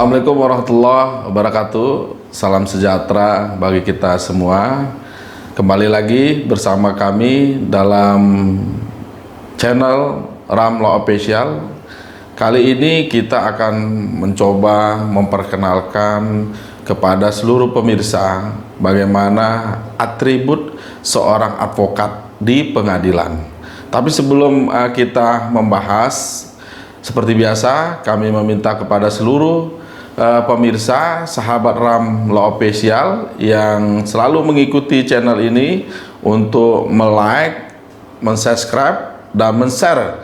Assalamualaikum warahmatullahi wabarakatuh. Salam sejahtera bagi kita semua. Kembali lagi bersama kami dalam channel Ramlo Official. Kali ini kita akan mencoba memperkenalkan kepada seluruh pemirsa bagaimana atribut seorang advokat di pengadilan. Tapi sebelum kita membahas, seperti biasa, kami meminta kepada seluruh pemirsa, sahabat Ramlo Official yang selalu mengikuti channel ini untuk like, subscribe, dan share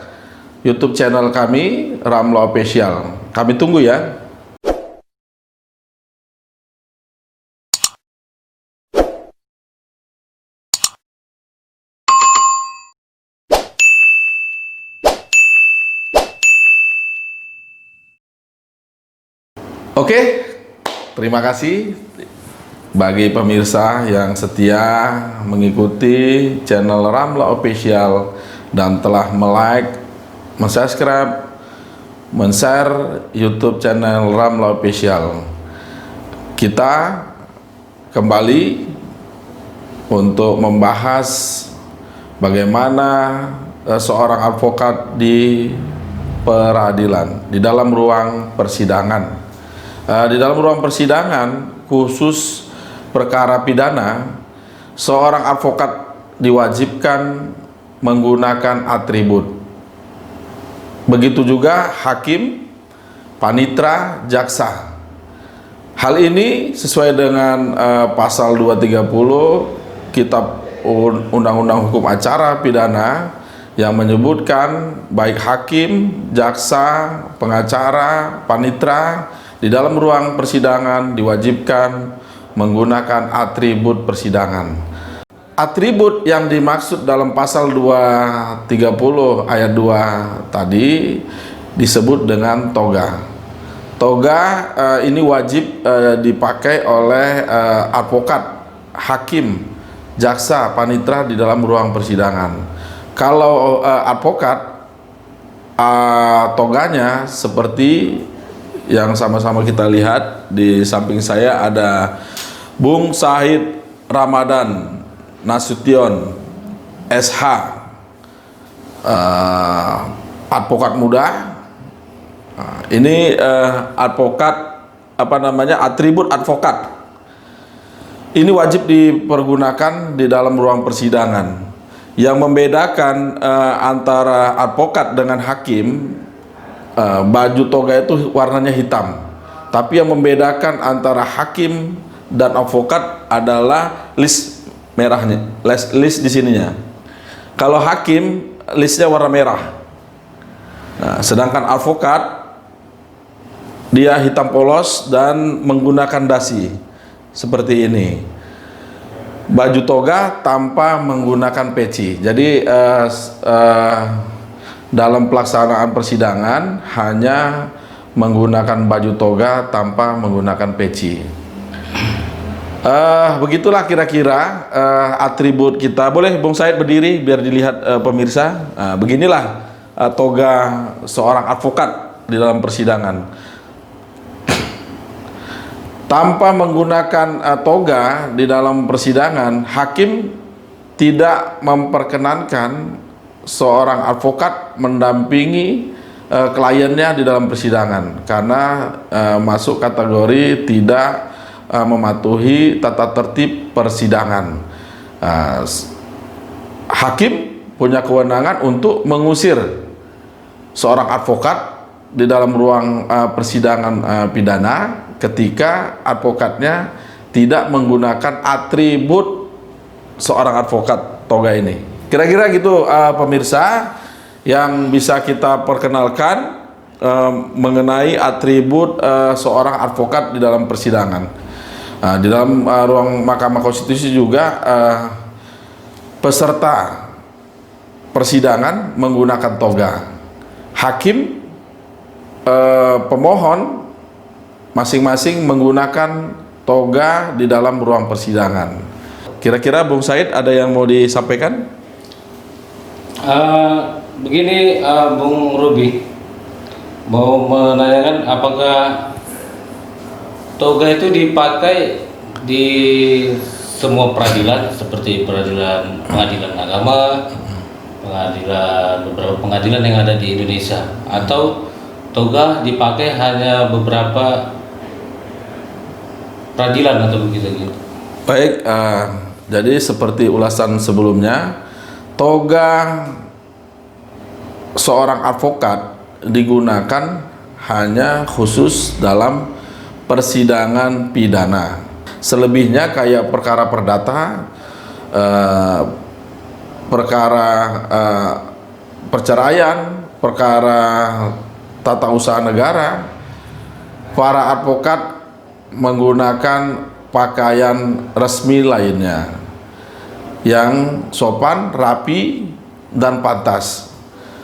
YouTube channel kami Ramlo Official. Kami tunggu ya. Oke, terima kasih bagi pemirsa yang setia mengikuti channel Ramlo Official dan telah like, subscribe, share YouTube channel Ramlo Official. Kita kembali untuk membahas bagaimana seorang advokat di peradilan, di dalam ruang persidangan. Di dalam ruang persidangan khusus perkara pidana, seorang advokat diwajibkan menggunakan atribut. Begitu juga hakim, panitra, jaksa. Hal ini sesuai dengan pasal 230 Kitab Undang-Undang Hukum Acara Pidana yang menyebutkan baik hakim, jaksa, pengacara, panitra di dalam ruang persidangan diwajibkan menggunakan atribut persidangan. Atribut yang dimaksud dalam pasal 230 ayat 2 tadi disebut dengan toga. Toga ini wajib dipakai oleh advokat, hakim, jaksa, panitra di dalam ruang persidangan. Kalau advokat, toganya seperti yang sama-sama kita lihat. Di samping saya ada Bung Syahid Ramadan Nasution SH, advokat muda. Ini advokat, atribut advokat ini wajib dipergunakan di dalam ruang persidangan. Yang membedakan antara advokat dengan hakim, baju toga itu warnanya hitam, tapi yang membedakan antara hakim dan advokat adalah list merahnya, list di sininya. Kalau hakim listnya warna merah, nah, sedangkan advokat dia hitam polos dan menggunakan dasi seperti ini. Baju toga tanpa menggunakan peci. Jadi dalam pelaksanaan persidangan hanya menggunakan baju toga tanpa menggunakan peci. Begitulah kira-kira atribut kita. Boleh Bung Said berdiri biar dilihat pemirsa. Beginilah toga seorang advokat di dalam persidangan. Tanpa menggunakan toga di dalam persidangan, hakim tidak memperkenankan seorang advokat mendampingi kliennya di dalam persidangan karena masuk kategori tidak mematuhi tata tertib persidangan. Hakim punya kewenangan untuk mengusir seorang advokat di dalam ruang persidangan pidana ketika advokatnya tidak menggunakan atribut seorang advokat toga ini. Kira-kira gitu pemirsa yang bisa kita perkenalkan mengenai atribut seorang advokat di dalam persidangan. Di dalam ruang Mahkamah Konstitusi juga peserta persidangan menggunakan toga. Hakim, pemohon masing-masing menggunakan toga di dalam ruang persidangan. Kira-kira Bung Said ada yang mau disampaikan? Begini Bung Ruby, mau menanyakan apakah toga itu dipakai di semua peradilan seperti pengadilan agama, beberapa pengadilan yang ada di Indonesia, atau toga dipakai hanya beberapa peradilan atau begitu. Baik, jadi seperti ulasan sebelumnya, toga seorang advokat digunakan hanya khusus dalam persidangan pidana. Selebihnya kayak perkara perdata, perkara perceraian, perkara tata usaha negara, para advokat menggunakan pakaian resmi lainnya yang sopan, rapi, dan pantas.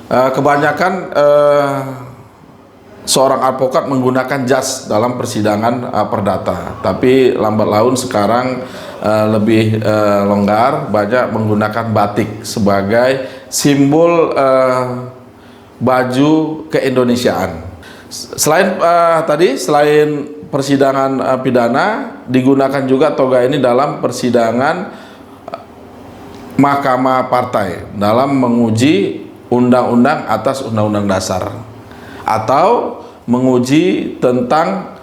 Kebanyakan seorang advokat menggunakan jas dalam persidangan perdata, tapi lambat laun sekarang lebih longgar, banyak menggunakan batik sebagai simbol baju keindonesiaan. Selain selain persidangan pidana, digunakan juga toga ini dalam persidangan mahkamah partai dalam menguji undang-undang atas undang-undang dasar, atau menguji tentang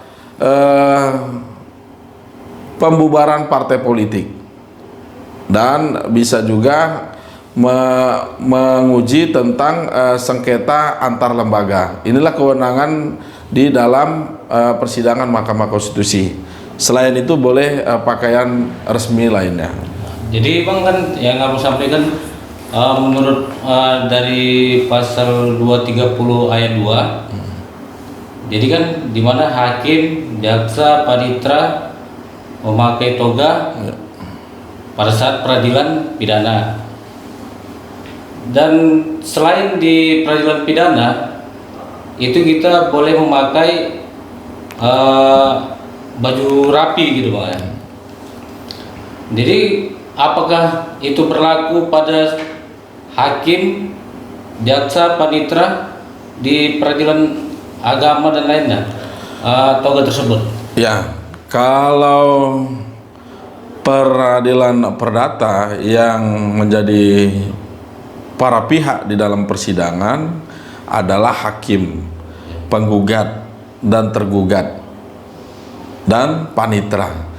pembubaran partai politik, dan bisa juga menguji tentang sengketa antar lembaga. Inilah kewenangan di dalam persidangan Mahkamah Konstitusi. Selain itu boleh pakaian resmi lainnya. Jadi Bang, kan yang kamu sampaikan menurut dari pasal 230 ayat 2, jadi kan dimana hakim, jaksa, panitera memakai toga pada saat peradilan pidana. Dan selain di peradilan pidana itu kita boleh memakai baju rapi gitu Bang ya. Jadi apakah itu berlaku pada hakim, jaksa, panitera di peradilan agama dan lainnya, toga tersebut? Ya, kalau peradilan perdata yang menjadi para pihak di dalam persidangan adalah hakim, penggugat dan tergugat, dan panitera.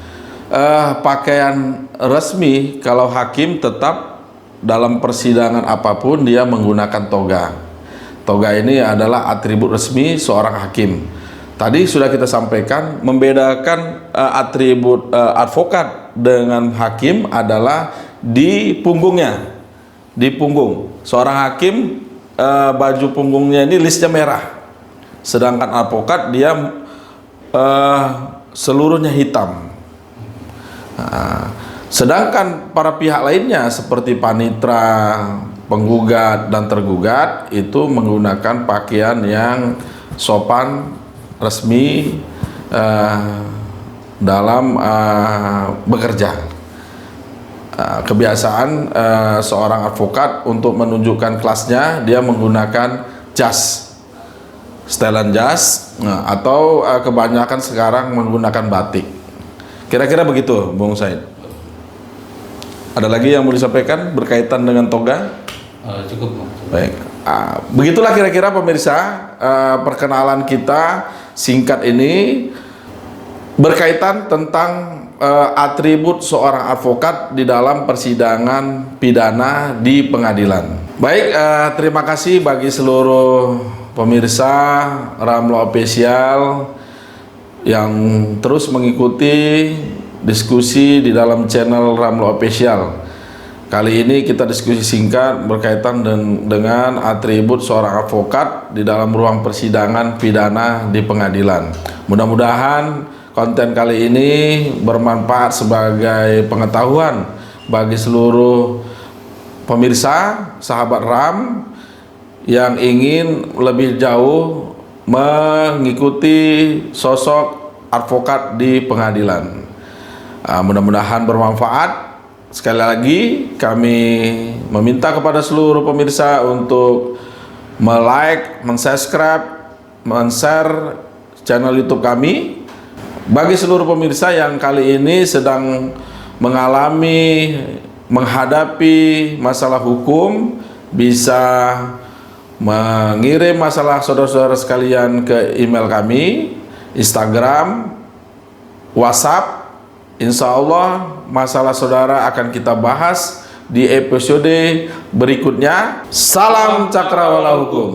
Pakaian resmi kalau hakim tetap dalam persidangan apapun dia menggunakan toga. Toga ini adalah atribut resmi seorang hakim. Tadi sudah kita sampaikan, membedakan atribut advokat dengan hakim adalah di punggungnya. Di punggung seorang hakim, baju punggungnya ini listnya merah, sedangkan advokat dia seluruhnya hitam. Sedangkan para pihak lainnya seperti panitera, penggugat, dan tergugat itu menggunakan pakaian yang sopan, resmi dalam bekerja. Kebiasaan seorang advokat untuk menunjukkan kelasnya, dia menggunakan jas, setelan jas, atau kebanyakan sekarang menggunakan batik. Kira-kira begitu, Bung Said. Ada lagi yang mau disampaikan berkaitan dengan toga? Cukup Bang. Baik, begitulah kira-kira pemirsa perkenalan kita singkat ini berkaitan tentang atribut seorang advokat di dalam persidangan pidana di pengadilan. Baik, terima kasih bagi seluruh pemirsa Ramlo Official yang terus mengikuti diskusi di dalam channel Ramlo Official. Kali ini kita diskusi singkat berkaitan dengan atribut seorang advokat di dalam ruang persidangan pidana di pengadilan. Mudah-mudahan konten kali ini bermanfaat sebagai pengetahuan bagi seluruh pemirsa, sahabat RAM yang ingin lebih jauh mengikuti sosok advokat di pengadilan. Mudah-mudahan bermanfaat. Sekali lagi kami meminta kepada seluruh pemirsa untuk like, subscribe, share channel YouTube kami. Bagi seluruh pemirsa yang kali ini sedang menghadapi masalah hukum, bisa mengirim masalah saudara-saudara sekalian ke email kami, Instagram, WhatsApp. Insya Allah masalah saudara akan kita bahas di episode berikutnya. Salam Cakrawala Hukum.